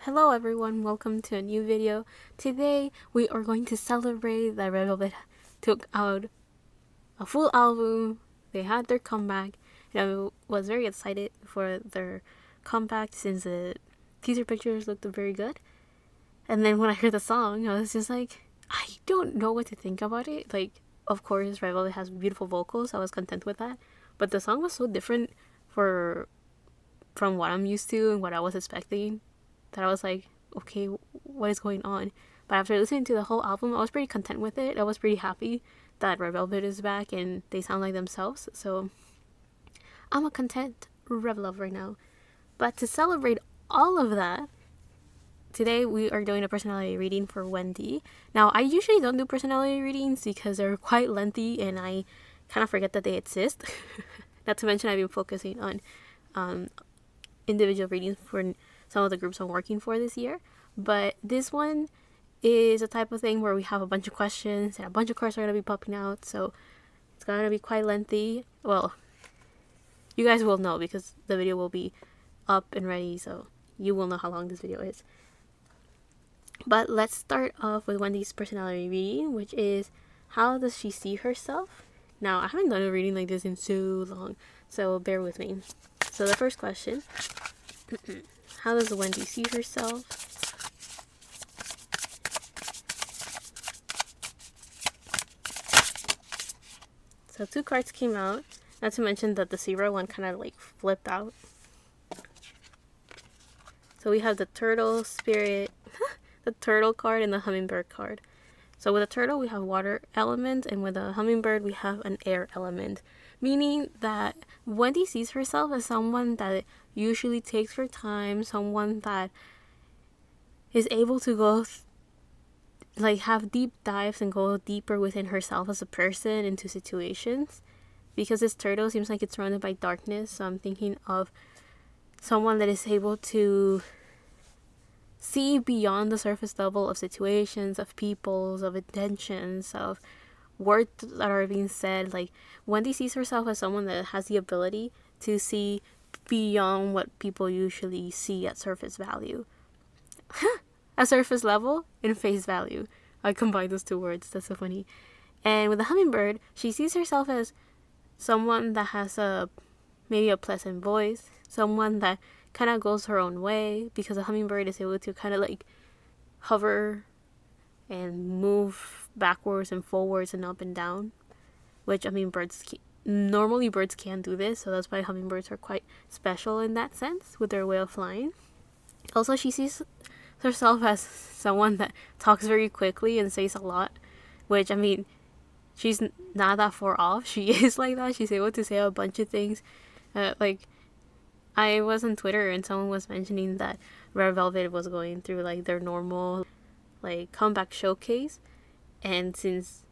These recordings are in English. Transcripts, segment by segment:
Hello everyone, welcome to a new video. Today we are going to celebrate that Red Velvet took out a full album. They had their comeback, and I was very excited for their comeback since the teaser pictures looked very good. And then when I heard the song, I was just like, I don't know what to think about it. Like, of course, Red Velvet has beautiful vocals, I was content with that. But the song was so different from what I'm used to and what I was expecting that I was like, okay, what is going on? But after listening to the whole album, I was pretty content with it. I was pretty happy that Red Velvet is back and they sound like themselves. So I'm a content Red Love right now. But to celebrate all of that, today we are doing a personality reading for Wendy. Now, I usually don't do personality readings because they're quite lengthy and I kind of forget that they exist. Not to mention I've been focusing on individual readings for some of the groups I'm working for this year. But this one is a type of thing where we have a bunch of questions and a bunch of cards are going to be popping out. So it's going to be quite lengthy. Well, you guys will know because the video will be up and ready. So you will know how long this video is. But let's start off with Wendy's personality reading, which is how does she see herself? Now, I haven't done a reading like this in so long, so bear with me. So the first question, how does Wendy see herself? So 2 cards came out, not to mention that the 0 one kind of like flipped out. So we have the turtle spirit, the turtle card, and the hummingbird card. So with a turtle, we have water element, and with a hummingbird, we have an air element. Meaning that Wendy sees herself as someone that usually takes her time, someone that is able to go, have deep dives and go deeper within herself as a person into situations. Because this turtle seems like it's surrounded by darkness, so I'm thinking of someone that is able to see beyond the surface level of situations, of peoples, of intentions, of words that are being said. Like, Wendy sees herself as someone that has the ability to see beyond what people usually see at surface value. At surface level and face value. I combined those 2 words. That's so funny. And with the hummingbird, she sees herself as someone that has maybe a pleasant voice, someone that kind of goes her own way, because a hummingbird is able to kind of like hover and move backwards and forwards and up and down, which normally birds can't do this, so that's why hummingbirds are quite special in that sense with their way of flying. Also, she sees herself as someone that talks very quickly and says a lot, which she's not that far off. She is like that. She's able to say a bunch of things. I was on Twitter and someone was mentioning that Red Velvet was going through like their normal comeback showcase, and since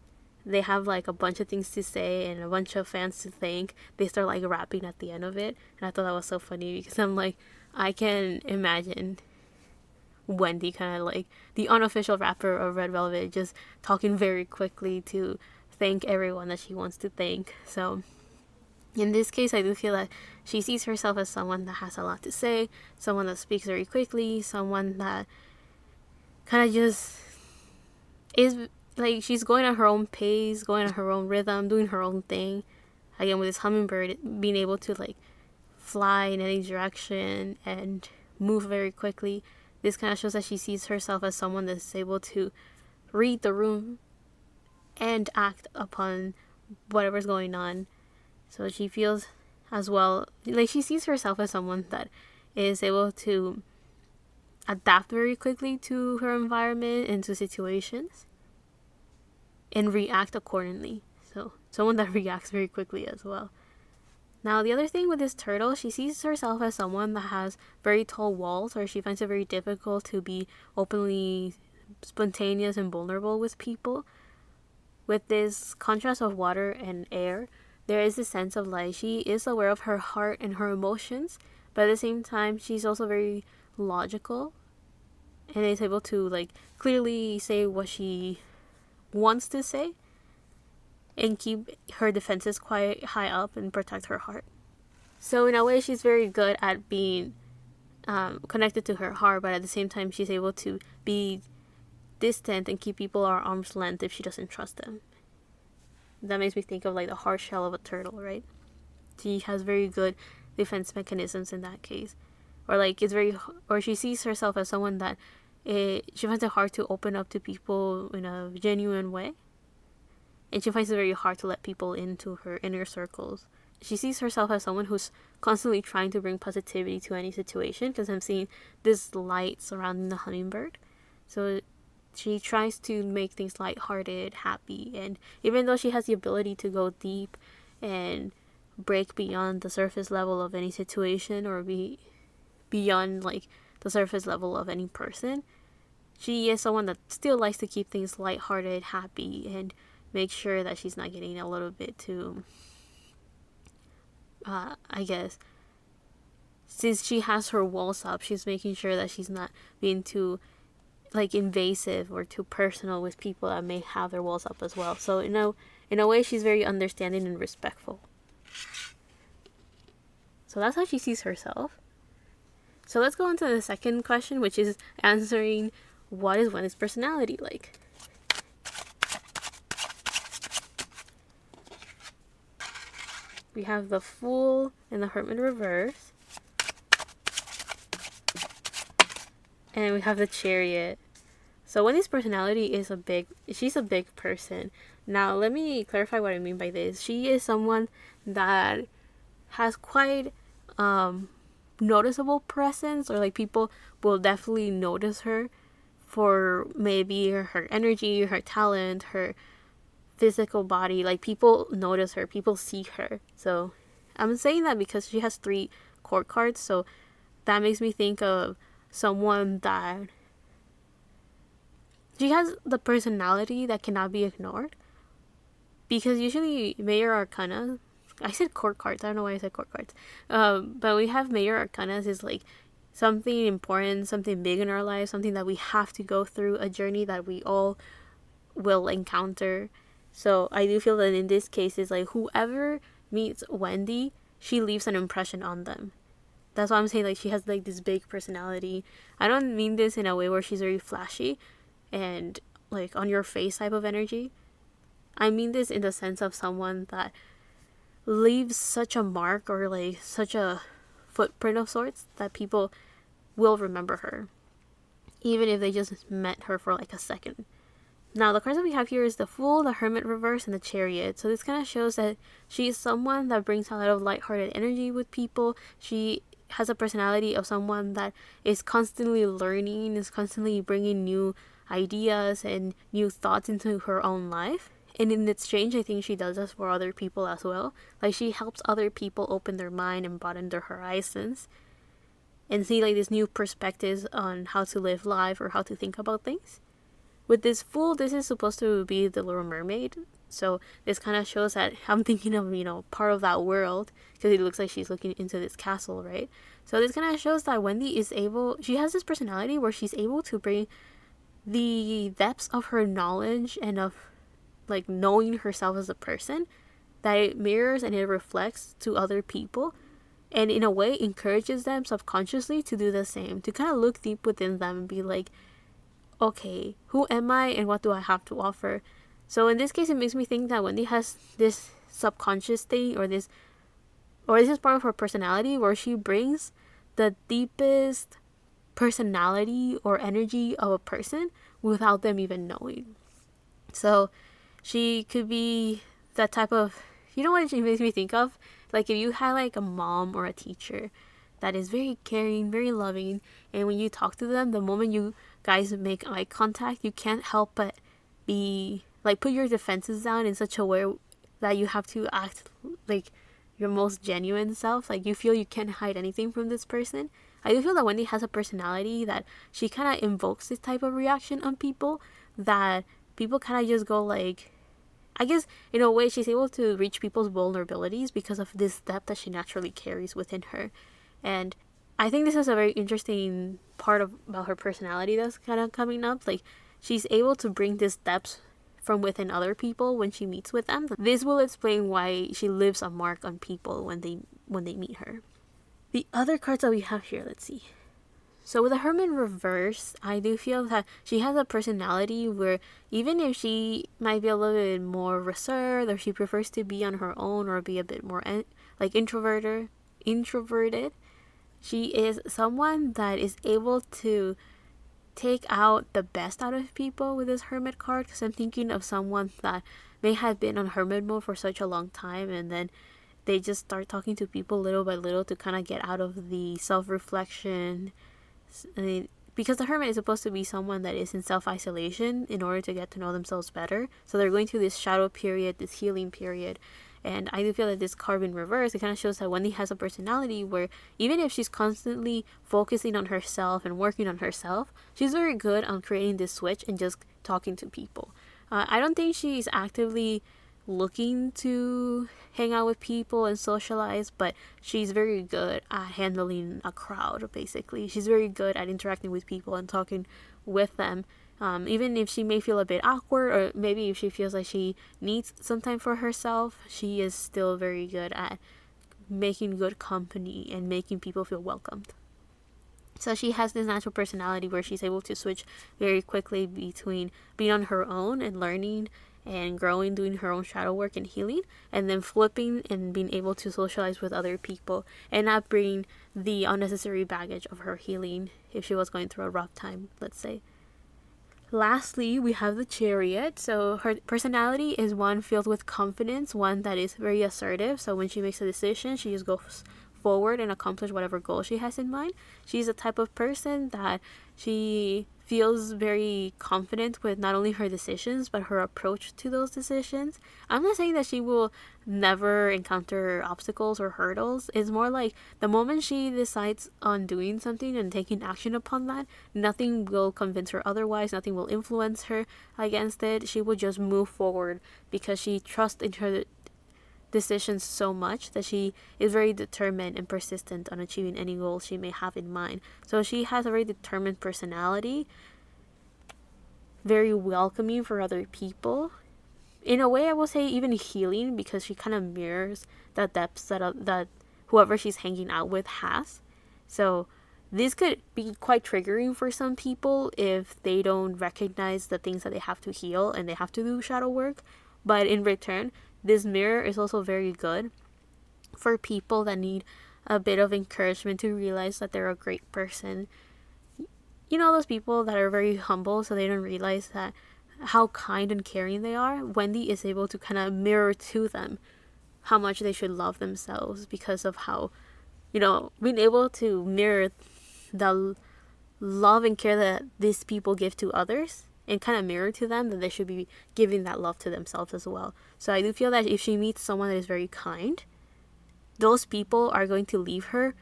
they have like a bunch of things to say and a bunch of fans to thank, they start like rapping at the end of it. And I thought that was so funny because I'm like, I can imagine Wendy, kind of like the unofficial rapper of Red Velvet, just talking very quickly to thank everyone that she wants to thank. So in this case, I do feel that she sees herself as someone that has a lot to say, someone that speaks very quickly, someone that kind of just is like, she's going at her own pace, going at her own rhythm, doing her own thing. Again, with this hummingbird being able to like fly in any direction and move very quickly, this kind of shows that she sees herself as someone that's able to read the room and act upon whatever's going on. So she feels as well, like she sees herself as someone that is able to adapt very quickly to her environment and to situations and react accordingly. So someone that reacts very quickly as well. Now, the other thing with this turtle, she sees herself as someone that has very tall walls, or she finds it very difficult to be openly spontaneous and vulnerable with people. With this contrast of water and air, there is a sense of like she is aware of her heart and her emotions, but at the same time she's also very logical and is able to like clearly say what she wants to say and keep her defenses quite high up and protect her heart. So in a way, she's very good at being connected to her heart, but at the same time she's able to be distant and keep people at arm's length if she doesn't trust them. That makes me think of like the hard shell of a turtle, right? She has very good defense mechanisms in that case. Or like or she sees herself as someone that she finds it hard to open up to people in a genuine way. And she finds it very hard to let people into her inner circles. She sees herself as someone who's constantly trying to bring positivity to any situation, because I'm seeing this light surrounding the hummingbird. So she tries to make things lighthearted, happy, and even though she has the ability to go deep and break beyond the surface level of any situation, or be beyond like the surface level of any person, she is someone that still likes to keep things lighthearted, happy, and make sure that she's not getting a little bit too, I guess, since she has her walls up, she's making sure that she's not being too like invasive or too personal with people that may have their walls up as well. So in a way, she's very understanding and respectful. So that's how she sees herself. So let's go on to the second question, which is answering what is Wendy's personality like. We have the Fool and the Hermit reverse. And we have the Chariot. So Wendy's personality is she's a big person. Now let me clarify what I mean by this. She is someone that has quite noticeable presence, or like people will definitely notice her for maybe her energy, her talent, her physical body. Like people notice her, people see her. So I'm saying that because she has 3 court cards, so that makes me think of someone that she has the personality that cannot be ignored, because usually Major Arcana, I said court cards, I don't know why I said court cards, but we have Major Arcanas is like something important, something big in our life, something that we have to go through, a journey that we all will encounter. So I do feel that in this case, it's like whoever meets Wendy, she leaves an impression on them. That's why I'm saying like she has like this big personality. I don't mean this in a way where she's very flashy and like on your face type of energy. I mean this in the sense of someone that leaves such a mark, or like such a footprint of sorts, that people will remember her, even if they just met her for like a second. Now the cards that we have here is the Fool, the Hermit reverse, and the Chariot. So this kind of shows that she is someone that brings a lot of lighthearted energy with people. She has a personality of someone that is constantly learning, is constantly bringing new ideas and new thoughts into her own life. And in exchange, I think she does this for other people as well. Like she helps other people open their mind and broaden their horizons and see like these new perspectives on how to live life or how to think about things. With this Fool, this is supposed to be the Little Mermaid. So this kind of shows that I'm thinking of, part of that world, because it looks like she's looking into this castle, right? So this kind of shows that Wendy she has this personality where she's able to bring the depths of her knowledge and of like knowing herself as a person, that it mirrors and it reflects to other people, and in a way encourages them subconsciously to do the same, to kind of look deep within them and be like, okay, who am I and what do I have to offer? So in this case, it makes me think that Wendy has this subconscious thing, or this is part of her personality, where she brings the deepest personality or energy of a person without them even knowing. So she could be that type of, what she makes me think of? Like if you had like a mom or a teacher that is very caring, very loving, and when you talk to them, the moment you guys make eye contact, you can't help but be like, put your defenses down in such a way that you have to act like your most genuine self. Like you feel you can't hide anything from this person. I do feel that Wendy has a personality that she kind of invokes this type of reaction on people, that people kind of just go like, I guess in a way she's able to reach people's vulnerabilities because of this depth that she naturally carries within her. And I think this is a very interesting part about her personality that's kind of coming up. Like she's able to bring this depth from within other people when she meets with them. This will explain why she leaves a mark on people when they meet her. The other cards that we have here, let's see. So with the Hermit reverse, I do feel that she has a personality where even if she might be a little bit more reserved, or she prefers to be on her own or be a bit more like introverted, she is someone that is able to take out the best out of people with this Hermit card. Because I'm thinking of someone that may have been on Hermit mode for such a long time, and then they just start talking to people little by little to kind of get out of the self-reflection. I mean, because the Hermit is supposed to be someone that is in self-isolation in order to get to know themselves better. So they're going through this shadow period, this healing period. And I do feel that this card in reverse, it kind of shows that Wendy has a personality where even if she's constantly focusing on herself and working on herself, she's very good on creating this switch and just talking to people. I don't think she's actively looking to hang out with people and socialize, but she's very good at handling a crowd, basically. She's very good at interacting with people and talking with them. Even if she may feel a bit awkward, or maybe if she feels like she needs some time for herself, she is still very good at making good company and making people feel welcomed. So she has this natural personality where she's able to switch very quickly between being on her own and learning and growing, doing her own shadow work and healing, and then flipping and being able to socialize with other people and not bring the unnecessary baggage of her healing if she was going through a rough time, let's say. Lastly, we have the Chariot. So her personality is one filled with confidence, one that is very assertive. So when she makes a decision, she just goes forward and accomplish whatever goal she has in mind. She's the type of person that she feels very confident with not only her decisions but her approach to those decisions. I'm not saying that she will never encounter obstacles or hurdles. It's more like the moment she decides on doing something and taking action upon that, nothing will convince her otherwise, nothing will influence her against it. She will just move forward because she trusts in her decisions so much that she is very determined and persistent on achieving any goal she may have in mind. So she has a very determined personality, very welcoming for other people. In a way, I will say even healing, because she kind of mirrors the depths that whoever she's hanging out with has. So this could be quite triggering for some people if they don't recognize the things that they have to heal and they have to do shadow work. But in return, this mirror is also very good for people that need a bit of encouragement to realize that they're a great person. You know, those people that are very humble, so they don't realize that how kind and caring they are. Wendy is able to kind of mirror to them how much they should love themselves because of how, being able to mirror the love and care that these people give to others and kind of mirror to them that they should be giving that love to themselves as well. So I do feel that if she meets someone that is very kind, those people are going to leave her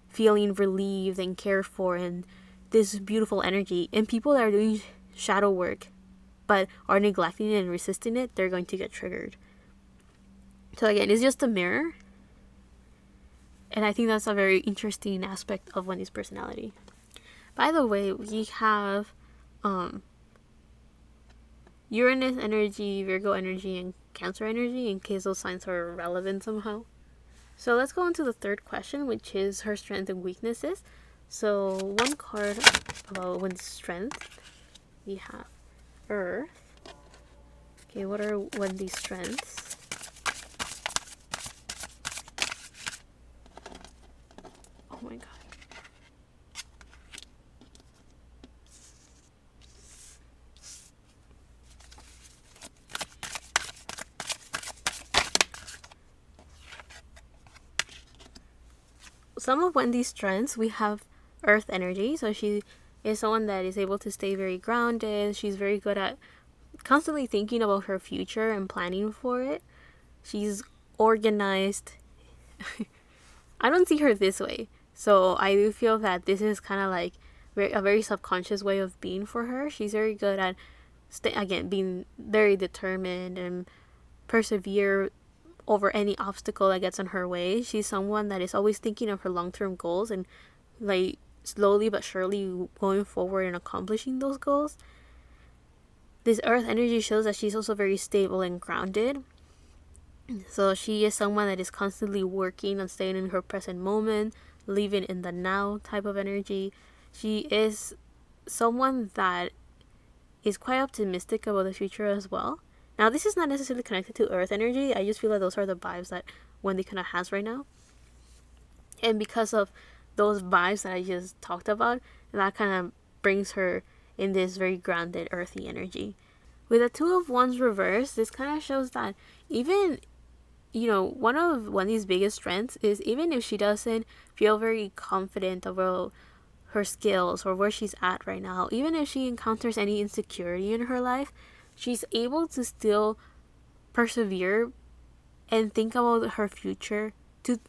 feeling relieved and cared for and this beautiful energy. And people that are doing shadow work but are neglecting it and resisting it, they're going to get triggered. So again, it's just a mirror. And I think that's a very interesting aspect of Wendy's personality. By the way, we have Uranus energy, Virgo energy, and Cancer energy, in case those signs are relevant somehow. So let's go on to the third question, which is her strengths and weaknesses. So one card about Wendy's strength. We have Earth. Okay, what are Wendy's strengths? Oh my god. Some of Wendy's strengths, we have Earth energy. So she is someone that is able to stay very grounded. She's very good at constantly thinking about her future and planning for it. She's organized. I don't see her this way. So I do feel that this is kind of like a very subconscious way of being for her. She's very good at, being very determined and persevere over any obstacle that gets in her way. She's someone that is always thinking of her long-term goals and like slowly but surely going forward and accomplishing those goals. This Earth energy shows that she's also very stable and grounded. So she is someone that is constantly working on staying in her present moment, living in the now type of energy. she is someone that is quite optimistic about the future as well. Now, this is not necessarily connected to earth energy. I just feel like those are the vibes that Wendy kind of has right now. And because of those vibes that I just talked about, that kind of brings her in this very grounded, earthy energy. With the Two of Wands reversed, this kind of shows that even, one of Wendy's biggest strengths is even if she doesn't feel very confident about her skills or where she's at right now, even if she encounters any insecurity in her life, she's able to still persevere and think about her future to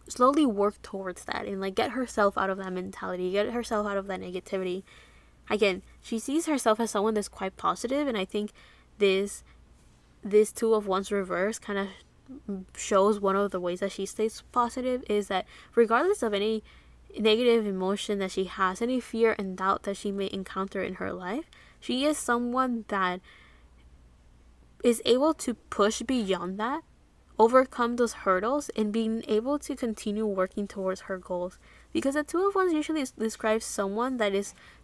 slowly work towards that and like get herself out of that mentality, get herself out of that negativity. Again, she sees herself as someone that's quite positive, and I think this Two of Wands reverse kind of shows one of the ways that she stays positive is that regardless of any negative emotion that she has, any fear and doubt that she may encounter in her life, she is someone that is able to push beyond that, overcome those hurdles, and being able to continue working towards her goals. Because the Two of Wands usually describes someone that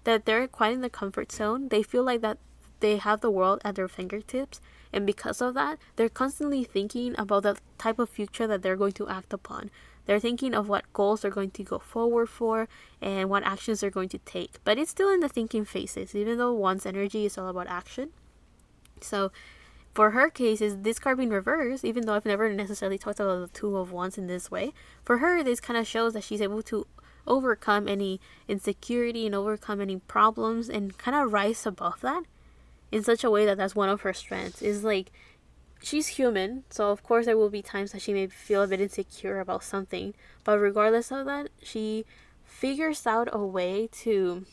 they're quite in the comfort zone. They feel like that they have the world at their fingertips, and because of that, they're constantly thinking about the type of future that they're going to act upon. They're thinking of what goals they're going to go forward for and what actions they're going to take. But it's still in the thinking phases, even though Wands energy is all about action. So for her case, is this card being reversed, even though I've never necessarily talked about the Two of Wands in this way. For her, this kind of shows that she's able to overcome any insecurity and overcome any problems and kind of rise above that in such a way that that's one of her strengths. Is like, she's human, so of course there will be times that she may feel a bit insecure about something, but regardless of that, she figures out a way to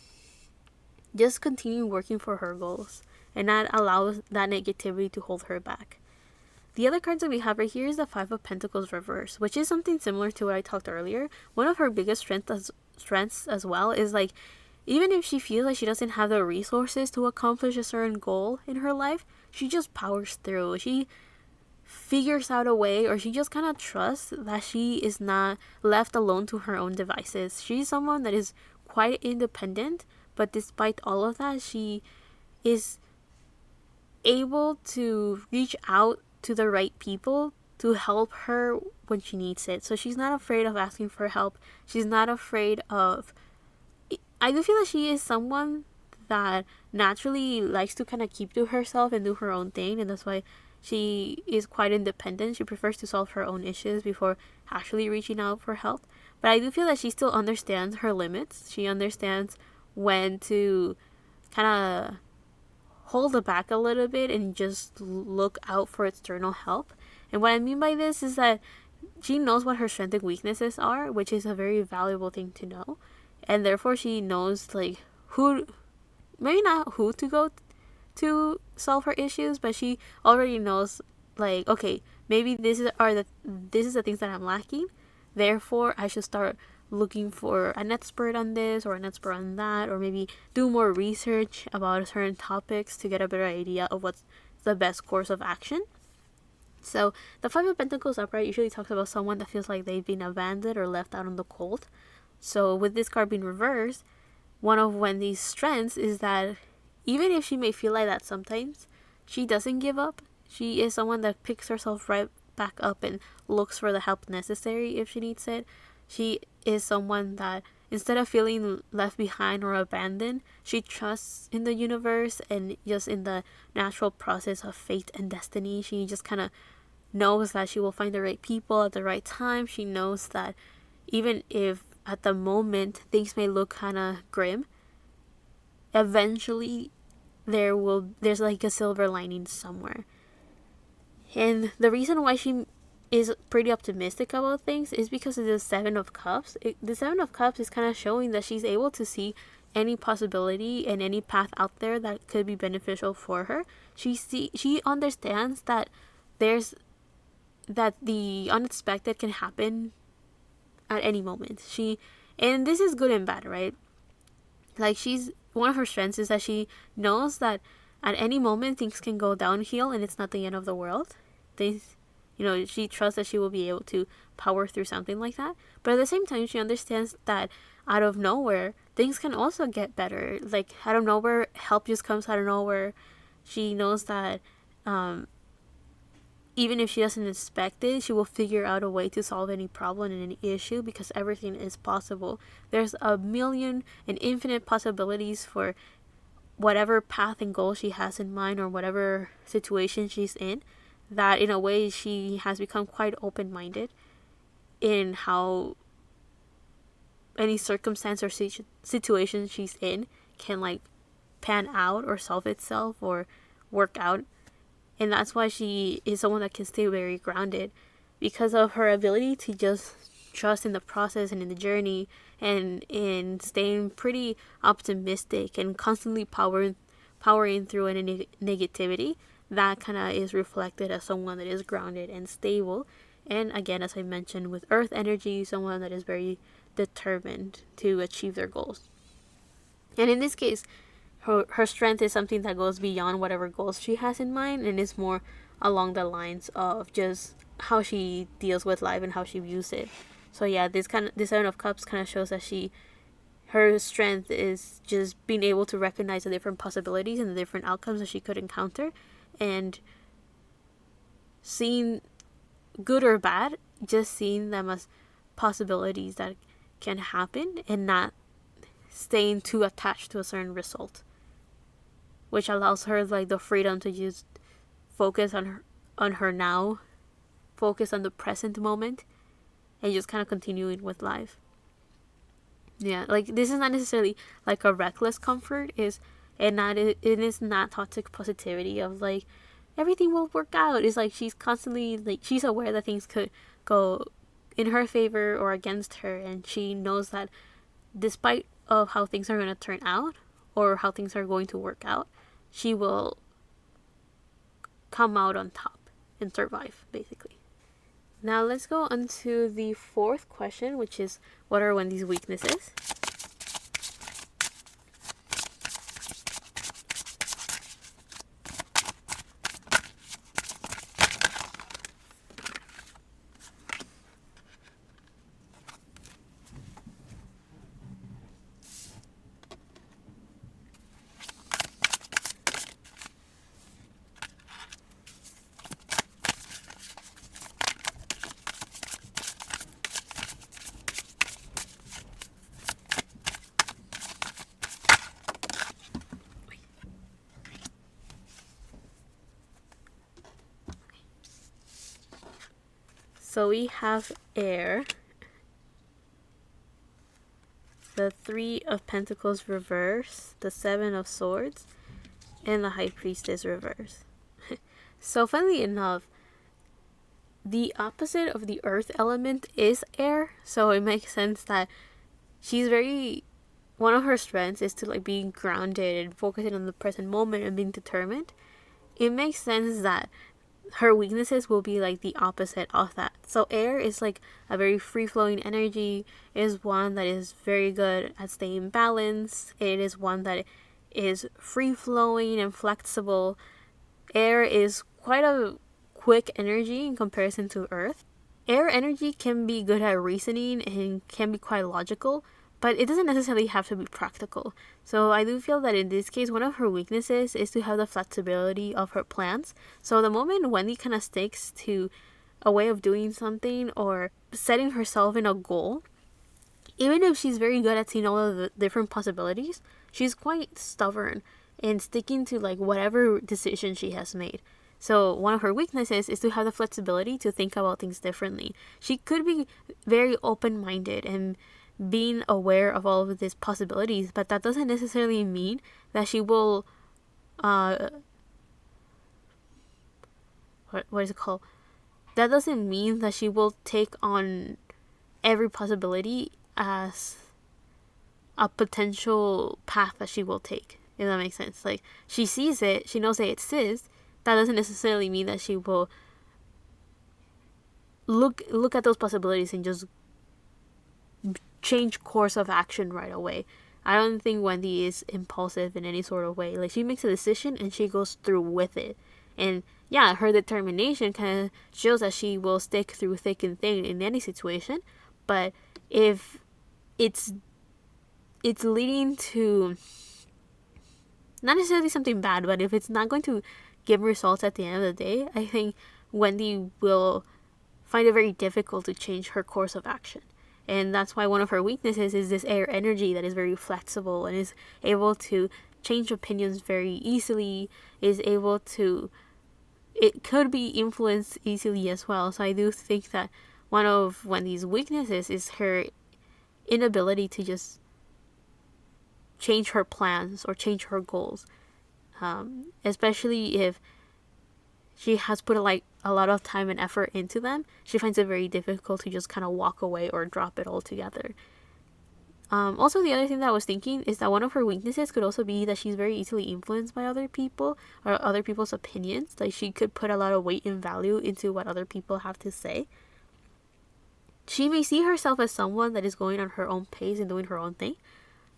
just continue working for her goals and not allow that negativity to hold her back. The other cards that we have right here is the Five of Pentacles reverse, which is something similar to what I talked earlier. One of her biggest strengths as well is like, even if she feels like she doesn't have the resources to accomplish a certain goal in her life, she just powers through. She figures out a way, or she just kind of trusts that she is not left alone to her own devices. She's someone that is quite independent, but despite all of that, she is able to reach out to the right people to help her when she needs it. So she's not afraid of asking for help. She's not afraid of... I do feel that she is someone that naturally likes to kind of keep to herself and do her own thing, and that's why she is quite independent. She prefers to solve her own issues before actually reaching out for help. But I do feel that she still understands her limits. She understands when to kind of hold it back a little bit and just look out for external help. And what I mean by this is that she knows what her strengths and weaknesses are, which is a very valuable thing to know. And therefore she knows like who, maybe not who to go to solve her issues, but she already knows like, okay, maybe this is the things that I'm lacking. Therefore I should start looking for an expert on this or an expert on that, or maybe do more research about certain topics to get a better idea of what's the best course of action. So the Five of Pentacles upright usually talks about someone that feels like they've been abandoned or left out in the cold. So with this card being reversed, one of Wendy's strengths is that even if she may feel like that sometimes, she doesn't give up. She is someone that picks herself right back up and looks for the help necessary if she needs it. She is someone that instead of feeling left behind or abandoned, she trusts in the universe and just in the natural process of fate and destiny. She just kind of knows that she will find the right people at the right time. She knows that even if at the moment things may look kind of grim, eventually there's like a silver lining somewhere. And the reason why she is pretty optimistic about things is because of the Seven of Cups. The Seven of Cups is kind of showing that she's able to see any possibility and any path out there that could be beneficial for her. She understands that the unexpected can happen at any moment. And this is good and bad, right? Like, one of her strengths is that she knows that at any moment things can go downhill and it's not the end of the world. She trusts that she will be able to power through something like that. But at the same time, she understands that out of nowhere, things can also get better. Like, out of nowhere, help just comes out of nowhere. She knows that even if she doesn't expect it, she will figure out a way to solve any problem and any issue, because everything is possible. There's a million and infinite possibilities for whatever path and goal she has in mind, or whatever situation she's in, that in a way she has become quite open-minded in how any circumstance or situation she's in can like pan out or solve itself or work out. And that's why she is someone that can stay very grounded, because of her ability to just trust in the process and in the journey, and in staying pretty optimistic and constantly powering through any negativity. That kind of is reflected as someone that is grounded and stable. And again, as I mentioned, with earth energy, someone that is very determined to achieve their goals. And in this case, her strength is something that goes beyond whatever goals she has in mind, and is more along the lines of just how she deals with life and how she views it. So yeah, this Seven of Cups kind of shows that her strength is just being able to recognize the different possibilities and the different outcomes that she could encounter, and seeing good or bad, just seeing them as possibilities that can happen, and not staying too attached to a certain result, which allows her like the freedom to just focus on her now, focus on the present moment, and just kind of continuing with life. Yeah, like this is not necessarily like a reckless comfort, it is not toxic positivity of like everything will work out. It's like she's constantly like, she's aware that things could go in her favor or against her, and she knows that despite of how things are going to turn out or how things are going to work out, she will come out on top and survive, basically. Now let's go on to the fourth question, which is, what are Wendy's weaknesses? So we have air, the Three of Pentacles reverse, the Seven of Swords, and the High Priestess reverse. So funnily enough, the opposite of the earth element is air, so it makes sense that she's very, one of her strengths is to like being grounded and focusing on the present moment and being determined. It makes sense that her weaknesses will be like the opposite of that. So air is like a very free-flowing energy, is one that is very good at staying balanced. It is one that is free-flowing and flexible. Air is quite a quick energy in comparison to earth. Air energy can be good at reasoning and can be quite logical, but it doesn't necessarily have to be practical. So I do feel that in this case, one of her weaknesses is to have the flexibility of her plans. So the moment Wendy kind of sticks to a way of doing something or setting herself in a goal, even if she's very good at seeing all of the different possibilities, she's quite stubborn in sticking to like whatever decision she has made. So one of her weaknesses is to have the flexibility to think about things differently. She could be very open-minded and being aware of all of these possibilities, but that doesn't necessarily mean that she will what is it called? That doesn't mean that she will take on every possibility as a potential path that she will take, if that makes sense. Like, she sees it, she knows it exists. That doesn't necessarily mean that she will look at those possibilities and just change course of action right away. I don't think Wendy is impulsive in any sort of way. Like, she makes a decision and she goes through with it. And yeah, her determination kind of shows that she will stick through thick and thin in any situation. But if it's it's leading to not necessarily something bad, but if it's not going to give results at the end of the day, I think Wendy will find it very difficult to change her course of action. And that's why one of her weaknesses is this air energy that is very flexible and is able to change opinions very easily, is able to, it could be influenced easily as well. So I do think that one of Wendy's weaknesses is her inability to just change her plans or change her goals, especially if she has put a lot of time and effort into them. She finds it very difficult to just kind of walk away or drop it altogether. Also, the other thing that I was thinking is that one of her weaknesses could also be that she's very easily influenced by other people or other people's opinions. Like, she could put a lot of weight and value into what other people have to say. She may see herself as someone that is going on her own pace and doing her own thing,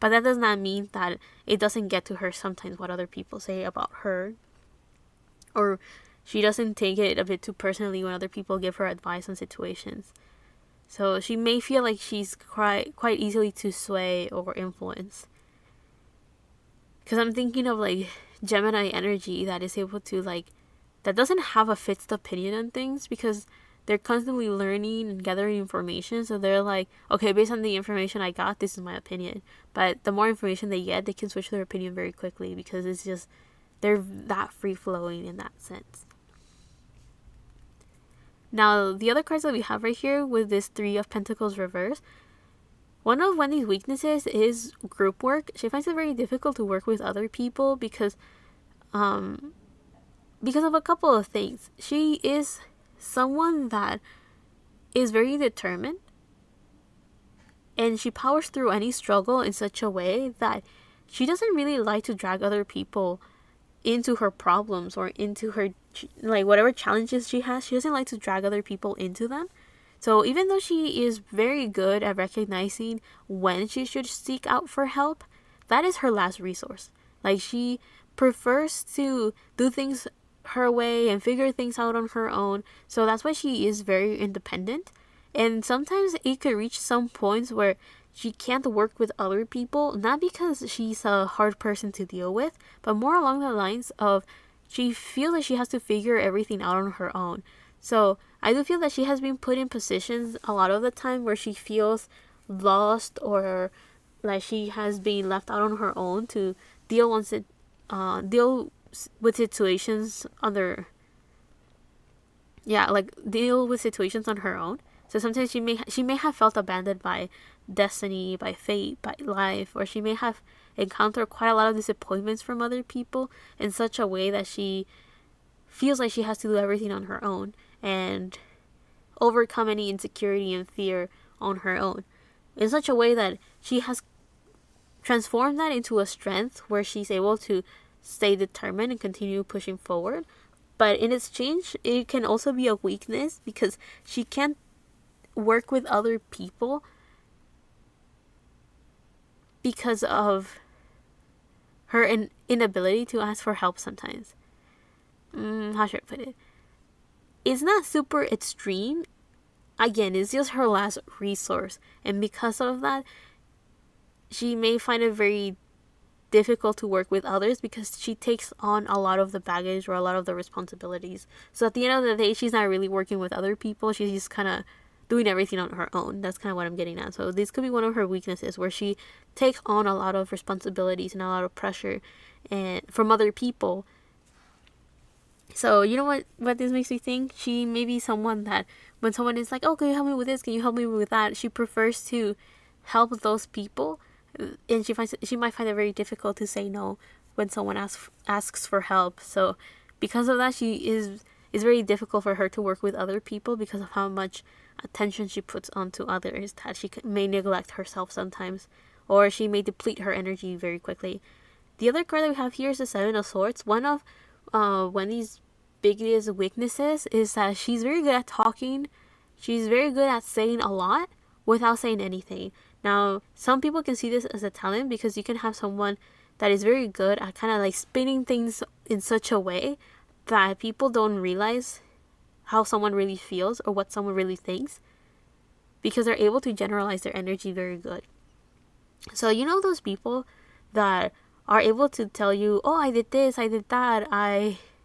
but that does not mean that it doesn't get to her sometimes what other people say about her, or she doesn't take it a bit too personally when other people give her advice on situations. So she may feel like she's quite easily to sway or influence. Because I'm thinking of like Gemini energy that is able to that doesn't have a fixed opinion on things, because they're constantly learning and gathering information. So they're like, okay, based on the information I got, this is my opinion. But the more information they get, they can switch their opinion very quickly, because it's just, they're that free flowing in that sense. Now, the other cards that we have right here with this Three of Pentacles reverse, one of Wendy's weaknesses is group work. She finds it very difficult to work with other people because of a couple of things. She is someone that is very determined, and she powers through any struggle in such a way that she doesn't really like to drag other people into her problems or into her whatever challenges she has. She doesn't like to drag other people into them. So even though she is very good at recognizing when she should seek out for help, that is her last resource. She prefers to do things her way and figure things out on her own. So that's why she is very independent. And sometimes it could reach some points where she can't work with other people, not because she's a hard person to deal with, but more along the lines of she feels like she has to figure everything out on her own. So I do feel that she has been put in positions a lot of the time where she feels lost, or like she has been left out on her own to deal with situations deal with situations on her own. So sometimes she may have felt abandoned by destiny, by fate, by life, or she may have encountered quite a lot of disappointments from other people in such a way that she feels like she has to do everything on her own and overcome any insecurity and fear on her own, in such a way that she has transformed that into a strength where she's able to stay determined and continue pushing forward. But in exchange, it can also be a weakness because she can't work with other people because of her inability to ask for help sometimes. How should I put it? It's not super extreme. Again, it's just her last resource. And because of that, she may find it very difficult to work with others because she takes on a lot of the baggage or a lot of the responsibilities. So at the end of the day, she's not really working with other people. She's just kind of doing everything on her own. That's kind of what I'm getting at. So this could be one of her weaknesses, where she takes on a lot of responsibilities and a lot of pressure and from other people. So you know what this makes me think? She may be someone that when someone is like, oh, can you help me with this? Can you help me with that? She prefers to help those people, and she might find it very difficult to say no when someone asks for help. So because of that, it's very difficult for her to work with other people because of how much attention she puts onto others, that she may neglect herself sometimes, or she may deplete her energy very quickly. The other card that we have here is the Seven of Swords. One of Wendy's biggest weaknesses is that she's very good at talking. She's very good at saying a lot without saying anything. Now, some people can see this as a talent because you can have someone that is very good at kind of spinning things in such a way that people don't realize how someone really feels or what someone really thinks, because they're able to generalize their energy very good. So you know those people that are able to tell you, oh, I did this, I did that,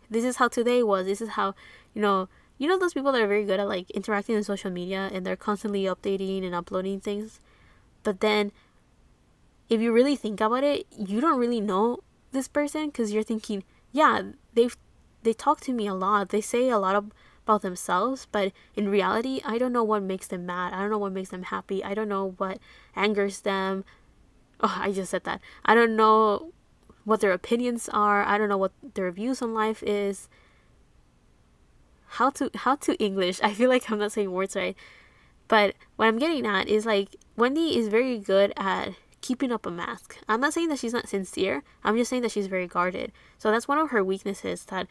this is how today was, this is how, you know those people that are very good at like interacting in social media and they're constantly updating and uploading things. But then if you really think about it, you don't really know this person because you're thinking, yeah, they talk to me a lot. They say a lot about themselves, but in reality, I don't know what makes them mad. I don't know what makes them happy. I don't know what angers them. Oh, I just said that. I don't know what their opinions are. I don't know what their views on life is. How to English? I feel like I'm not saying words right. But what I'm getting at is like Wendy is very good at keeping up a mask. I'm not saying that she's not sincere. I'm just saying that she's very guarded. So that's one of her weaknesses that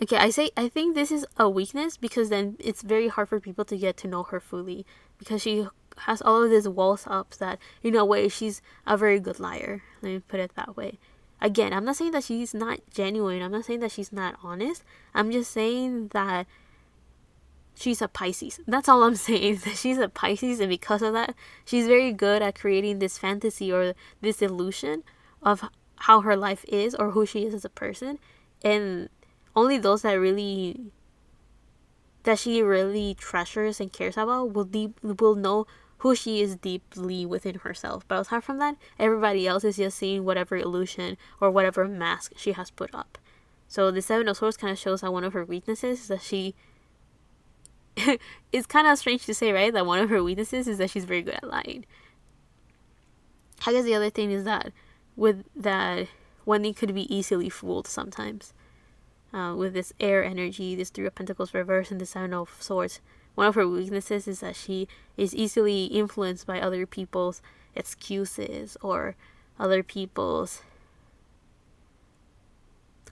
okay, I think this is a weakness because then it's very hard for people to get to know her fully because she has all of these walls up that in a way she's a very good liar. Let me put it that way. Again, I'm not saying that she's not genuine. I'm not saying that she's not honest. I'm just saying that she's a Pisces. That's all I'm saying. That she's a Pisces, and because of that, she's very good at creating this fantasy or this illusion of how her life is or who she is as a person. And only those that she really treasures and cares about will know who she is deeply within herself. But aside from that, everybody else is just seeing whatever illusion or whatever mask she has put up. So the Seven of Swords kind of shows that one of her weaknesses is that she it's kind of strange to say, right? That one of her weaknesses is that she's very good at lying. I guess the other thing is that with that Wendy could be easily fooled sometimes. With this air energy, this Three of Pentacles reverse and the Seven of Swords. One of her weaknesses is that she is easily influenced by other people's excuses or other people's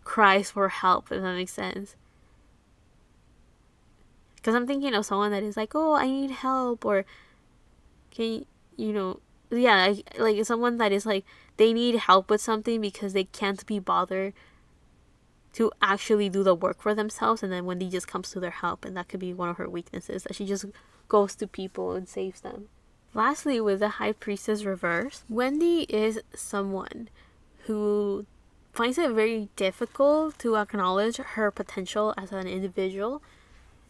cries for help, if that makes sense. Because I'm thinking of someone that is like, oh, I need help, or can yeah, like someone that is like, they need help with something because they can't be bothered to actually do the work for themselves, and then Wendy just comes to their help, and that could be one of her weaknesses, that she just goes to people and saves them. Lastly, with the High Priestess reverse, Wendy is someone who finds it very difficult to acknowledge her potential as an individual.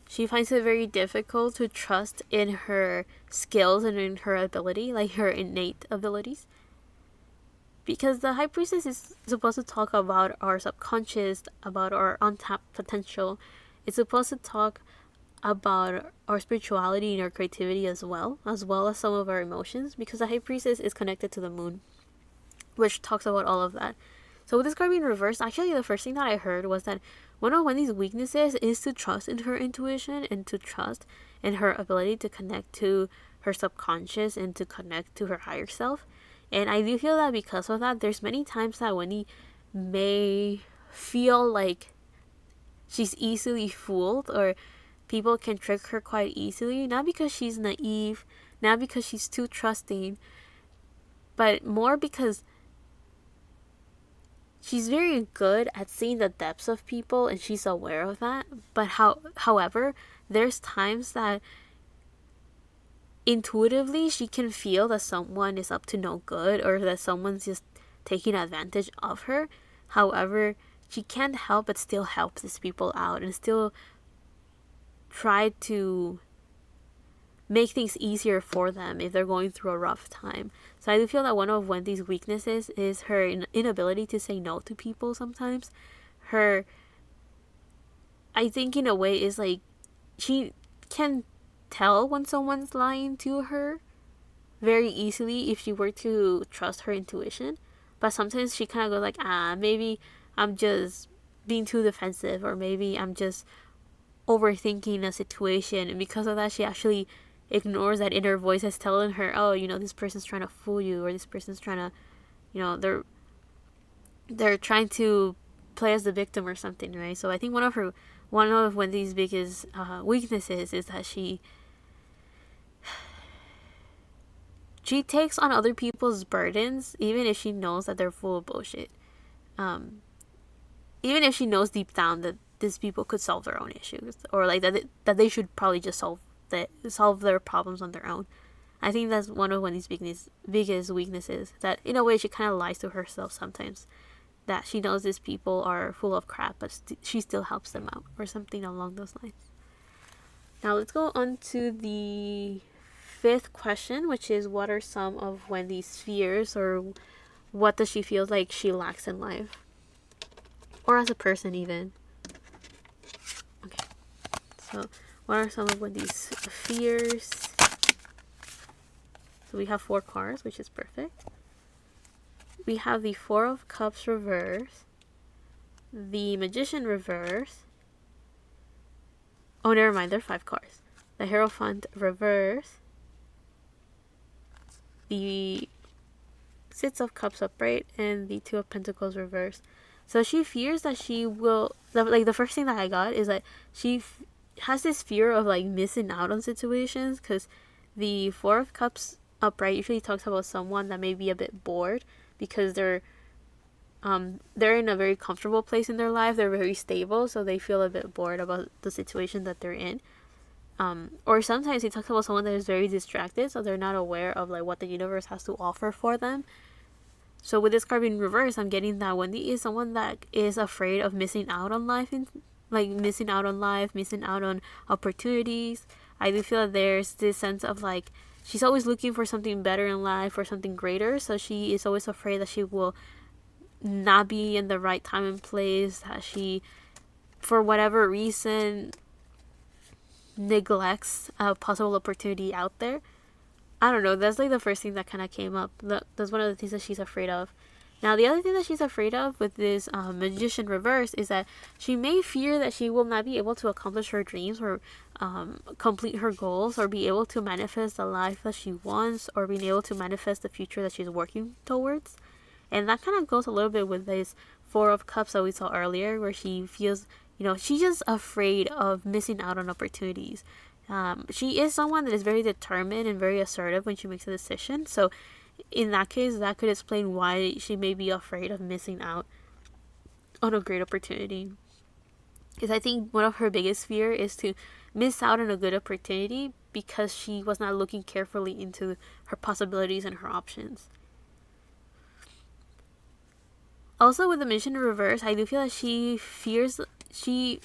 She finds it very difficult to trust in her skills and in her ability, like her innate abilities. Because the High Priestess is supposed to talk about our subconscious, about our untapped potential. It's supposed to talk about our spirituality and our creativity as well as some of our emotions, because the High Priestess is connected to the moon, which talks about all of that. So with this card being reversed, actually the first thing that I heard was that one of Wendy's weaknesses is to trust in her intuition and to trust in her ability to connect to her subconscious and to connect to her higher self. And I do feel that because of that, there's many times that Wendy may feel like she's easily fooled, or people can trick her quite easily, not because she's naive, not because she's too trusting, but more because she's very good at seeing the depths of people and she's aware of that. But however, there's times that intuitively she can feel that someone is up to no good or that someone's just taking advantage of her. However, she can't help but still help these people out and still try to make things easier for them if they're going through a rough time. So I do feel that one of Wendy's weaknesses is her inability to say no to people sometimes. I think in a way, is like she can tell when someone's lying to her very easily if she were to trust her intuition. But sometimes she kind of goes like, maybe I'm just being too defensive, or maybe I'm just overthinking a situation. And because of that, she actually ignores that inner voice that's telling her, oh, this person's trying to fool you, or this person's trying to, they're trying to play as the victim or something, right? So I think one of Wendy's biggest weaknesses is that she takes on other people's burdens, even if she knows that they're full of bullshit. Even if she knows deep down that these people could solve their own issues, or like that they should probably just solve their problems on their own. I think that's one of Wendy's biggest weaknesses, that in a way she kind of lies to herself sometimes, that she knows these people are full of crap, but she still helps them out, or something along those lines. Now let's go on to the fifth question, which is, what are some of Wendy's fears, or what does she feel like she lacks in life, or as a person even? Okay, so what are some of Wendy's fears? So we have 4 cards, which is perfect. We have the 4 of Cups reverse, the Magician reverse. Oh, never mind, there are 5 cards. The Hierophant reverse, the 6 of Cups upright, and the 2 of Pentacles reverse. So she fears that she will, like, the first thing that I got is that she has this fear of like missing out on situations, because the 4 of Cups upright usually talks about someone that may be a bit bored because they're in a very comfortable place in their life. They're very stable, so they feel a bit bored about the situation that they're in. Or sometimes he talks about someone that is very distracted, so they're not aware of like what the universe has to offer for them. So with this card being reversed, I'm getting that Wendy is someone that is afraid of missing out on life, missing out on opportunities. I do feel that there's this sense of like, she's always looking for something better in life or something greater, so she is always afraid that she will not be in the right time and place, that she, for whatever reason, neglects a possible opportunity out there. I don't know, that's like the first thing that kind of came up. That's one of the things that she's afraid of. Now, the other thing that she's afraid of with this Magician reverse is that she may fear that she will not be able to accomplish her dreams, or complete her goals, or be able to manifest the life that she wants, or being able to manifest the future that she's working towards. And that kind of goes a little bit with this 4 of Cups that we saw earlier, where she feels, she's just afraid of missing out on opportunities. She is someone that is very determined and very assertive when she makes a decision. So in that case, that could explain why she may be afraid of missing out on a great opportunity. Because I think one of her biggest fear is to miss out on a good opportunity because she was not looking carefully into her possibilities and her options. Also, with the Magician in reverse, I do feel that she fears she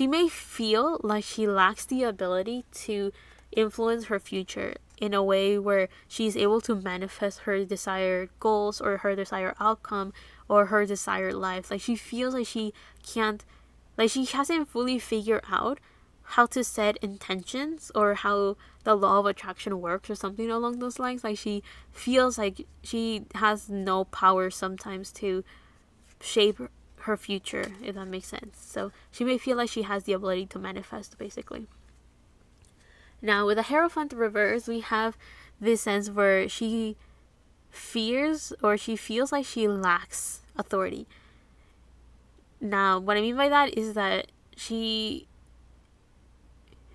may feel like she lacks the ability to influence her future in a way where she's able to manifest her desired goals, or her desired outcome, or her desired life. Like, she feels like she can't, like, she hasn't fully figured out how to set intentions, or how the law of attraction works, or something along those lines. Like, she feels like she has no power sometimes to shape her future, if that makes sense. So she may feel like she has the ability to manifest, basically. Now, with the Hierophant reverse, we have this sense where she fears, or she feels like she lacks authority. Now, what I mean by that is that she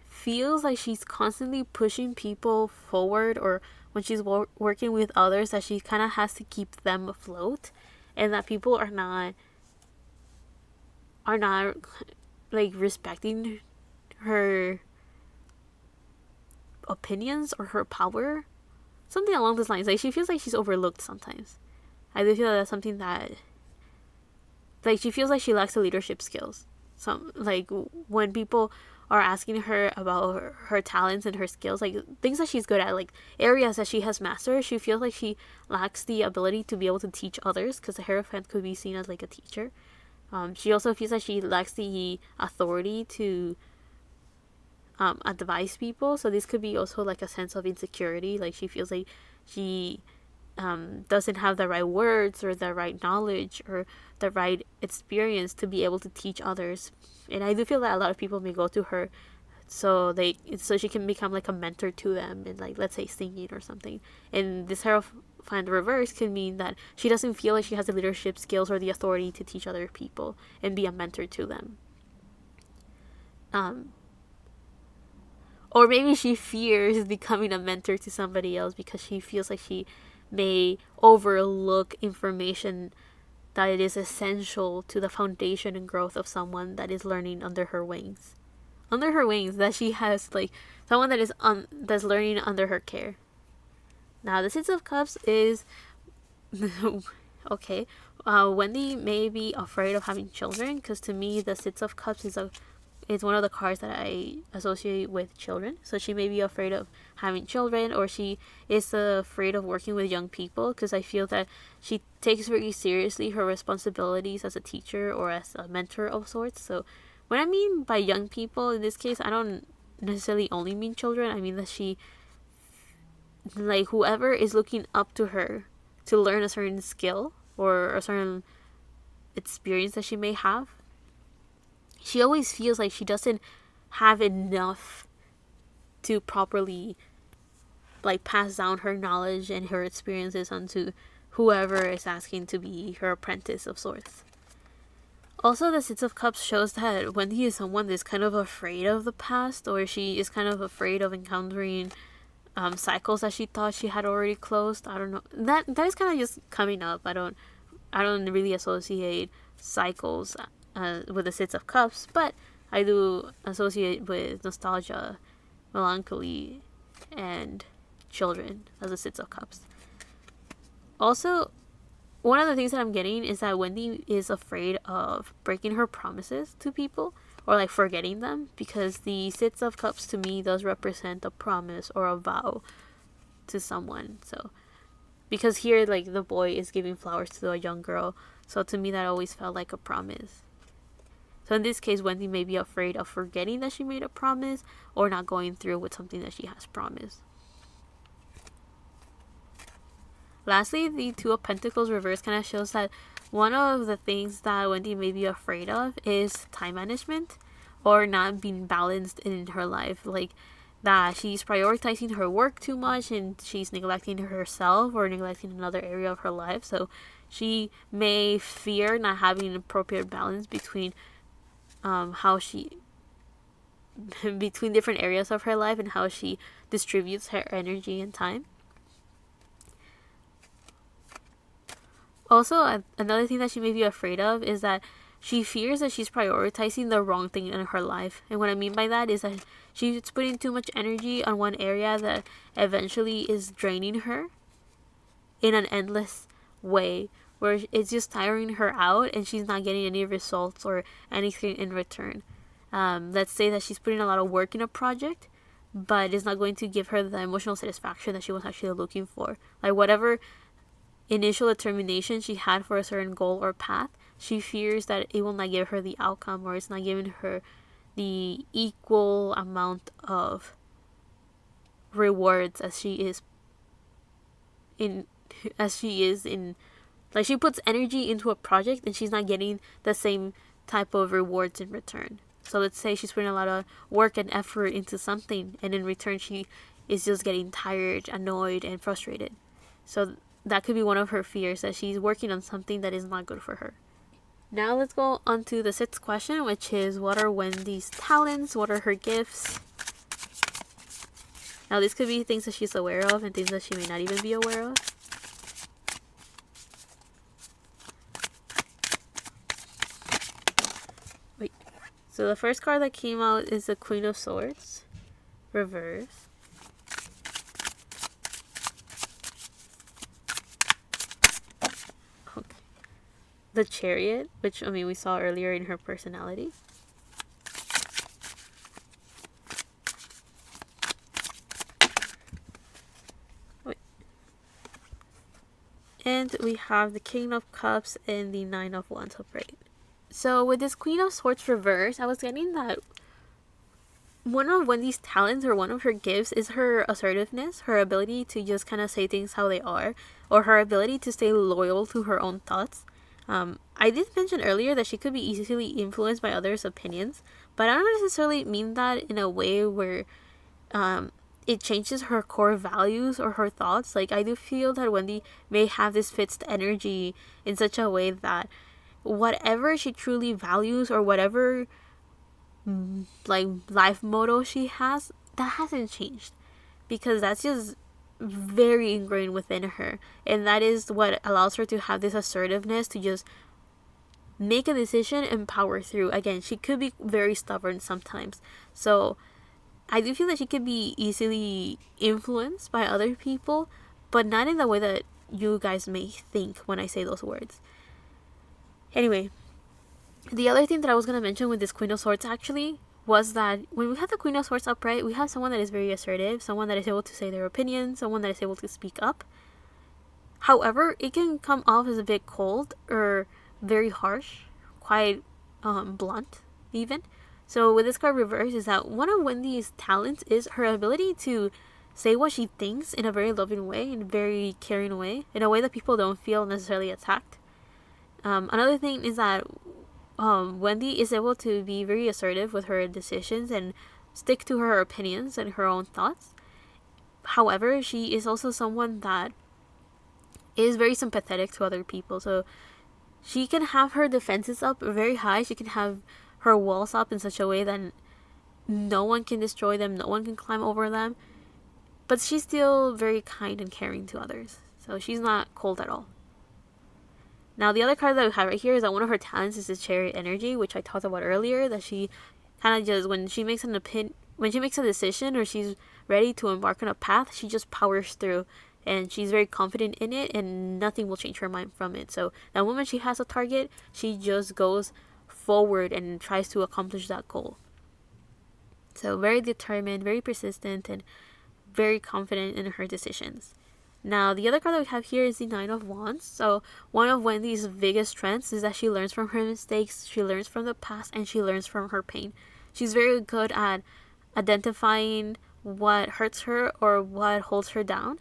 feels like she's constantly pushing people forward, or when she's working with others, that she kind of has to keep them afloat, and that people are not like respecting her opinions or her power, something along those lines. Like, she feels like she's overlooked sometimes. I do feel that's something that, like, she feels like she lacks the leadership skills. Like, when people are asking her about her talents and her skills, like things that she's good at, like areas that she has mastered, she feels like she lacks the ability to be able to teach others, because the Hierophant could be seen as like a teacher. She also feels like she lacks the authority to advise people. So this could be also like a sense of insecurity. Like, she feels like she doesn't have the right words, or the right knowledge, or the right experience to be able to teach others. And I do feel that a lot of people may go to her so she can become like a mentor to them, and like, let's say, singing or something. And this Hierophant reverse can mean that she doesn't feel like she has the leadership skills or the authority to teach other people and be a mentor to them. Or maybe she fears becoming a mentor to somebody else because she feels like she may overlook information that it is essential to the foundation and growth of someone that is learning under her wings. under her wings, that she has like someone that is that's learning under her care. Now the Six of Cups is okay. Wendy may be afraid of having children, because to me the Six of Cups is one of the cards that I associate with children. So she may be afraid of having children, or she is afraid of working with young people, because I feel that she takes very seriously her responsibilities as a teacher or as a mentor of sorts. So what I mean by young people in this case, I don't necessarily only mean children. I mean that she, like, whoever is looking up to her to learn a certain skill or a certain experience that she may have, she always feels like she doesn't have enough to properly like pass down her knowledge and her experiences onto whoever is asking to be her apprentice of sorts. Also, the Six of Cups shows that Wendy is someone that's kind of afraid of the past, or she is kind of afraid of encountering cycles that she thought she had already closed. I don't know. That is kind of just coming up. I don't really associate cycles with the Six of Cups, but I do associate with nostalgia, melancholy, and children as the Six of Cups. Also, one of the things that I'm getting is that Wendy is afraid of breaking her promises to people, or like forgetting them, because the Six of Cups to me does represent a promise or a vow to someone. So because here, like, the boy is giving flowers to a young girl, so to me that always felt like a promise. So in this case, Wendy may be afraid of forgetting that she made a promise, or not going through with something that she has promised. Lastly, the Two of Pentacles reverse kind of shows that one of the things that Wendy may be afraid of is time management, or not being balanced in her life. Like, that she's prioritizing her work too much and she's neglecting herself or neglecting another area of her life. So she may fear not having an appropriate balance between how she between different areas of her life and how she distributes her energy and time. Also, another thing that she may be afraid of is that she fears that she's prioritizing the wrong thing in her life. And what I mean by that is that she's putting too much energy on one area that eventually is draining her in an endless way, where it's just tiring her out and she's not getting any results or anything in return. Let's say that she's putting a lot of work in a project, but it's not going to give her the emotional satisfaction that she was actually looking for. Like, whatever initial determination she had for a certain goal or path, she fears that it will not give her the outcome, or it's not giving her the equal amount of rewards as she is in like, she puts energy into a project and she's not getting the same type of rewards in return. So let's say she's putting a lot of work and effort into something, and in return she is just getting tired, annoyed, and frustrated. So that could be one of her fears, that she's working on something that is not good for her. Now let's go on to the sixth question, which is, what are Wendy's talents? What are her gifts? Now this could be things that she's aware of and things that she may not even be aware of. Wait. So the first card that came out is the Queen of Swords, reverse. The Chariot, which, I mean, we saw earlier in her personality. Wait. And we have the King of Cups and the Nine of Wands upright. So with this Queen of Swords reverse, I was getting that one of Wendy's talents, or one of her gifts, is her assertiveness, her ability to just kind of say things how they are, or her ability to stay loyal to her own thoughts. I did mention earlier that she could be easily influenced by others' opinions, but I don't necessarily mean that in a way where it changes her core values or her thoughts. Like, I do feel that Wendy may have this fixed energy in such a way that whatever she truly values, or whatever like life motto she has, that hasn't changed, because that's just very ingrained within her, and that is what allows her to have this assertiveness, to just make a decision and power through. Again, she could be very stubborn sometimes. So I do feel that she could be easily influenced by other people, but not in the way that you guys may think when I say those words. Anyway, the other thing that I was going to mention with this Queen of Swords actually was that when we have the Queen of Swords upright, we have someone that is very assertive, someone that is able to say their opinion, someone that is able to speak up. However, it can come off as a bit cold or very harsh, quite blunt even. So with this card reversed is that one of Wendy's talents is her ability to say what she thinks in a very loving way, in a very caring way, in a way that people don't feel necessarily attacked. Another thing is that Wendy is able to be very assertive with her decisions and stick to her opinions and her own thoughts. However, she is also someone that is very sympathetic to other people. So she can have her defenses up very high. She can have her walls up in such a way that no one can destroy them, no one can climb over them. But she's still very kind and caring to others. So she's not cold at all. Now, the other card that we have right here is that one of her talents is the Chariot energy, which I talked about earlier, that she kind of just, when she makes a decision or she's ready to embark on a path, she just powers through. And she's very confident in it, and nothing will change her mind from it. So that moment she has a target, she just goes forward and tries to accomplish that goal. So very determined, very persistent, and very confident in her decisions. Now, the other card that we have here is the Nine of Wands. So one of Wendy's biggest strengths is that she learns from her mistakes, she learns from the past, and she learns from her pain. She's very good at identifying what hurts her or what holds her down.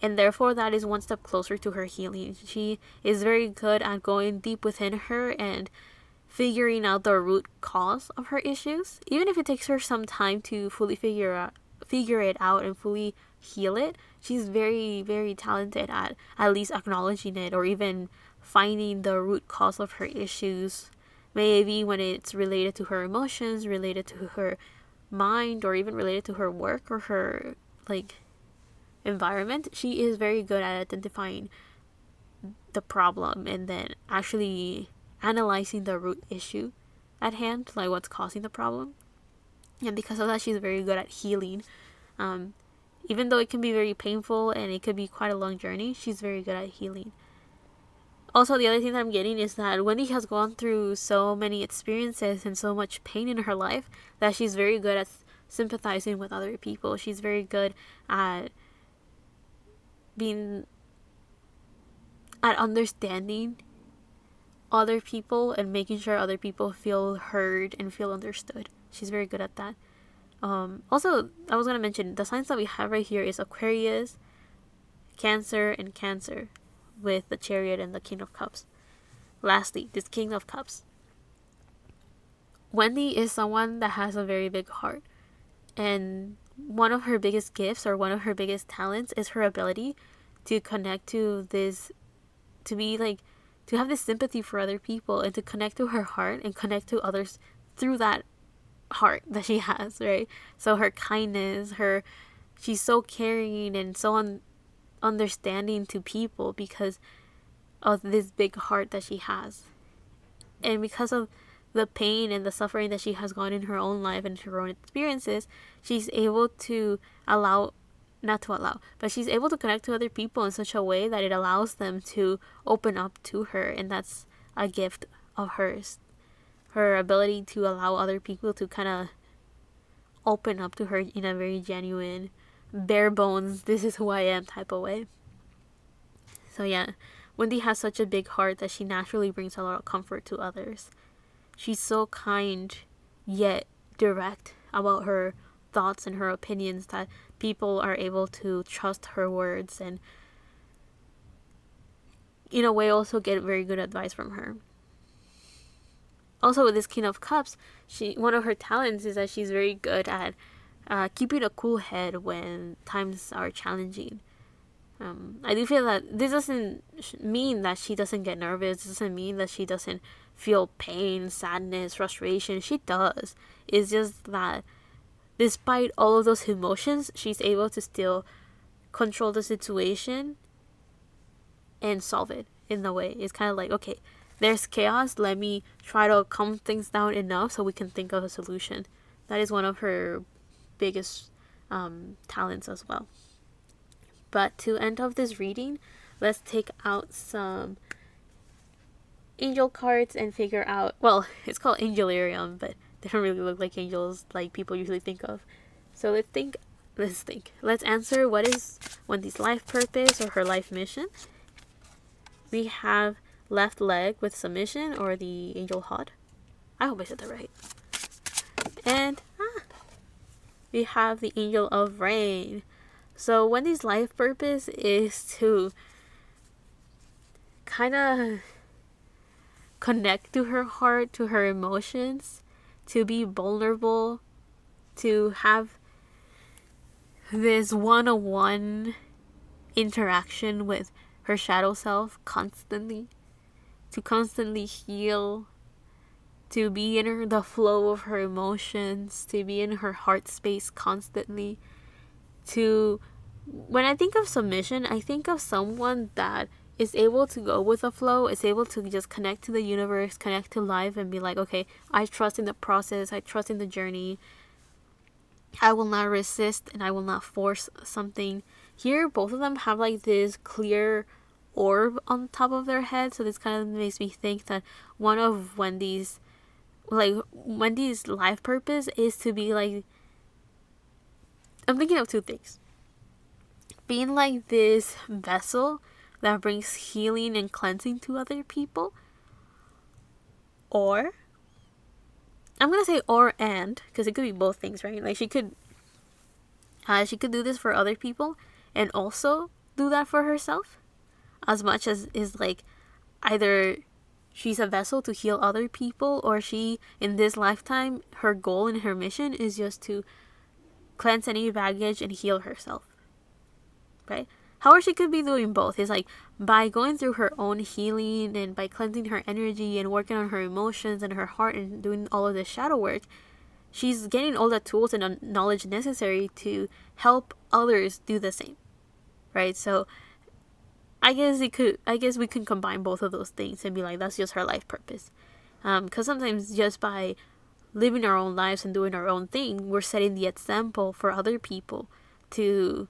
And therefore, that is one step closer to her healing. She is very good at going deep within her and figuring out the root cause of her issues. Even if it takes her some time to fully figure it out and fully heal it, she's very, very talented at least acknowledging it or even finding the root cause of her issues. Maybe when it's related to her emotions, related to her mind, or even related to her work or her environment, she is very good at identifying the problem and then actually analyzing the root issue at hand, like what's causing the problem. And because of that, she's very good at healing. Even though it can be very painful and it could be quite a long journey, she's very good at healing. Also, the other thing that I'm getting is that Wendy has gone through so many experiences and so much pain in her life that she's very good at sympathizing with other people. She's very good at understanding other people and making sure other people feel heard and feel understood. She's very good at that. Also, I was going to mention the signs that we have right here is Aquarius, Cancer, and Cancer with the Chariot and the King of Cups. Lastly, this King of Cups. Wendy is someone that has a very big heart, and one of her biggest gifts or one of her biggest talents is her ability to connect to this, to have this sympathy for other people and to connect to her heart and connect to others through that heart that she has, right? So her kindness, she's so caring and so understanding to people because of this big heart that she has. And because of the pain and the suffering that she has gone in her own life and her own experiences, she's able to she's able to connect to other people in such a way that it allows them to open up to her. And that's a gift of hers. Her ability to allow other people to kind of open up to her in a very genuine, bare bones, this is who I am type of way. So yeah, Wendy has such a big heart that she naturally brings a lot of comfort to others. She's so kind yet direct about her thoughts and her opinions that people are able to trust her words and in a way also get very good advice from her. Also, with this King of Cups, one of her talents is that she's very good at keeping a cool head when times are challenging. I do feel that this doesn't mean that she doesn't get nervous. It doesn't mean that she doesn't feel pain, sadness, frustration. She does. It's just that despite all of those emotions, she's able to still control the situation and solve it in a way. It's kind of like, okay, there's chaos, let me try to calm things down enough so we can think of a solution. That is one of her biggest talents as well. But to end off this reading, let's take out some angel cards and figure out, well, it's called Angelarium, but they don't really look like angels like people usually think of. So let's answer what is Wendy's life purpose or her life mission. We have left leg with submission, or the angel hod. I hope I said that right. And we have the angel of rain. So Wendy's life purpose is to kind of connect to her heart, to her emotions, to be vulnerable, to have this one-on-one interaction with her shadow self constantly, to constantly heal, to be in the flow of her emotions, to be in her heart space constantly. When I think of submission, I think of someone that is able to go with the flow, is able to just connect to the universe, connect to life, and be like, okay, I trust in the process, I trust in the journey. I will not resist and I will not force something. Here, both of them have like this clear orb on top of their head, so this kind of makes me think that one of Wendy's life purpose is to be like, I'm thinking of two things. Being like this vessel that brings healing and cleansing to other people. Or, I'm going to say or and, because it could be both things, right? Like she could do this for other people and also do that for herself. As much as is like either she's a vessel to heal other people, or she, in this lifetime, her goal and her mission is just to cleanse any baggage and heal herself. Right? However, she could be doing both. It's like by going through her own healing and by cleansing her energy and working on her emotions and her heart and doing all of this shadow work, she's getting all the tools and knowledge necessary to help others do the same. Right? So I guess we can combine both of those things and be like, that's just her life purpose. Because sometimes just by living our own lives and doing our own thing, we're setting the example for other people to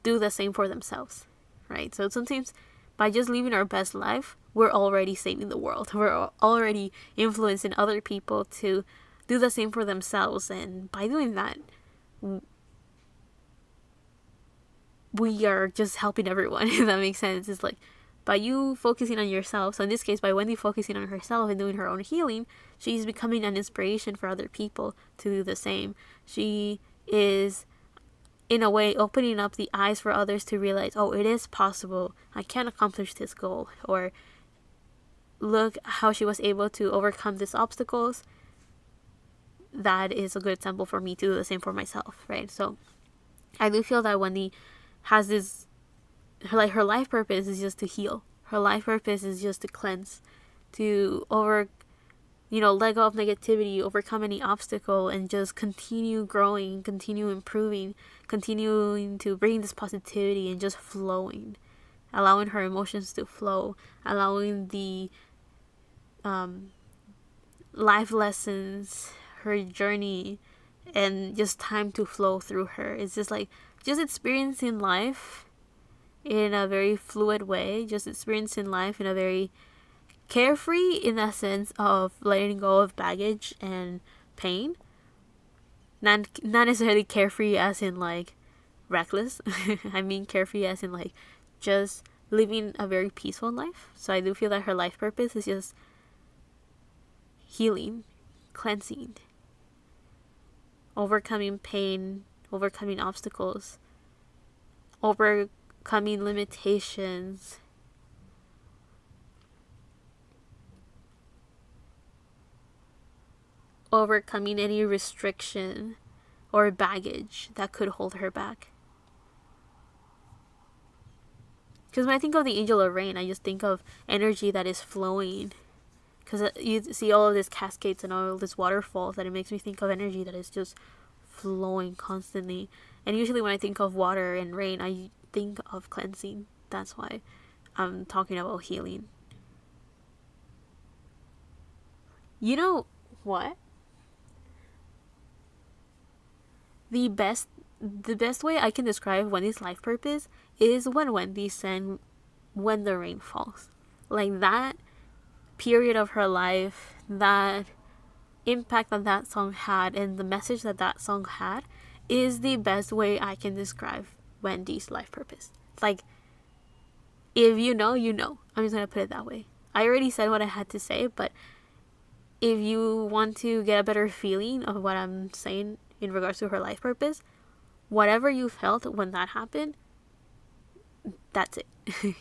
do the same for themselves, right? So sometimes by just living our best life, we're already saving the world. We're already influencing other people to do the same for themselves. And by doing that, we are just helping everyone, if that makes sense. It's like by you focusing on yourself, so in this case by Wendy focusing on herself and doing her own healing, she's becoming an inspiration for other people to do the same. She is, in a way, opening up the eyes for others to realize, oh, it is possible, I can accomplish this goal, or look how she was able to overcome these obstacles. That is a good example for me to do the same for myself, right? So I do feel that Wendy has this, her life purpose is just to heal. Her life purpose is just to cleanse, to let go of negativity, overcome any obstacle, and just continue growing, continue improving, continuing to bring this positivity and just flowing, allowing her emotions to flow, allowing the life lessons, her journey, and just time to flow through her. It's just like, just experiencing life in a very fluid way, just experiencing life in a very carefree, in a sense of letting go of baggage and pain. Not necessarily carefree as in like reckless. I mean carefree as in like just living a very peaceful life. So I do feel that her life purpose is just healing, cleansing, overcoming pain, overcoming obstacles, overcoming limitations, overcoming any restriction or baggage that could hold her back. Because when I think of the angel of rain, I just think of energy that is flowing. Because you see all of these cascades and all of these waterfalls, that it makes me think of energy that is just flowing constantly. And usually when I think of water and rain, I think of cleansing. That's why I'm talking about healing. You know what? The best way I can describe Wendy's life purpose is when Wendy sang When the Rain Falls. Like that period of her life, that impact that that song had, and the message that that song had is the best way I can describe Wendy's life purpose. It's like, if you know, you know. I'm just going to put it that way. I already said what I had to say, but if you want to get a better feeling of what I'm saying in regards to her life purpose, whatever you felt when that happened, that's it.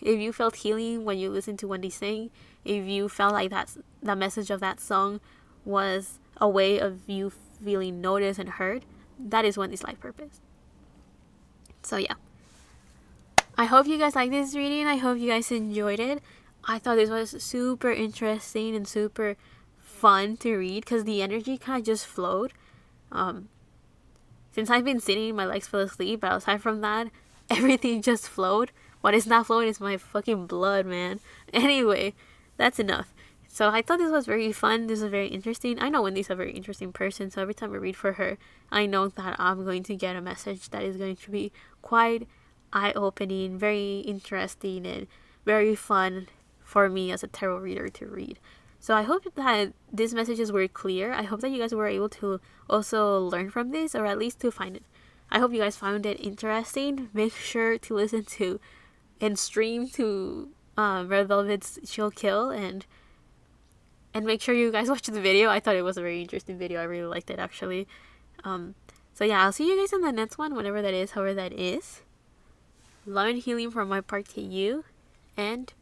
If you felt healing when you listened to Wendy sing, if you felt like that message of that song was a way of you feeling noticed and heard, that is Wendy's life purpose. So yeah, I hope you guys like this reading. I hope you guys enjoyed it. I thought this was super interesting and super fun to read because the energy kind of just flowed. Since I've been sitting, my legs fell asleep, but aside from that, everything just flowed. What is not flowing is my fucking blood, man. Anyway, that's enough. So I thought this was very fun. This was very interesting. I know Wendy's a very interesting person, so every time I read for her, I know that I'm going to get a message that is going to be quite eye-opening, very interesting, and very fun for me as a tarot reader to read. So I hope that these messages were clear. I hope that you guys were able to also learn from this, or at least to find it. I hope you guys found it interesting. Make sure to listen to and stream to Red Velvet's Chill Kill, and make sure you guys watch the video. I thought it was a very interesting video. I really liked it, actually. So yeah, I'll see you guys in the next one, whenever that is, however that is. Love and healing from my part to you, and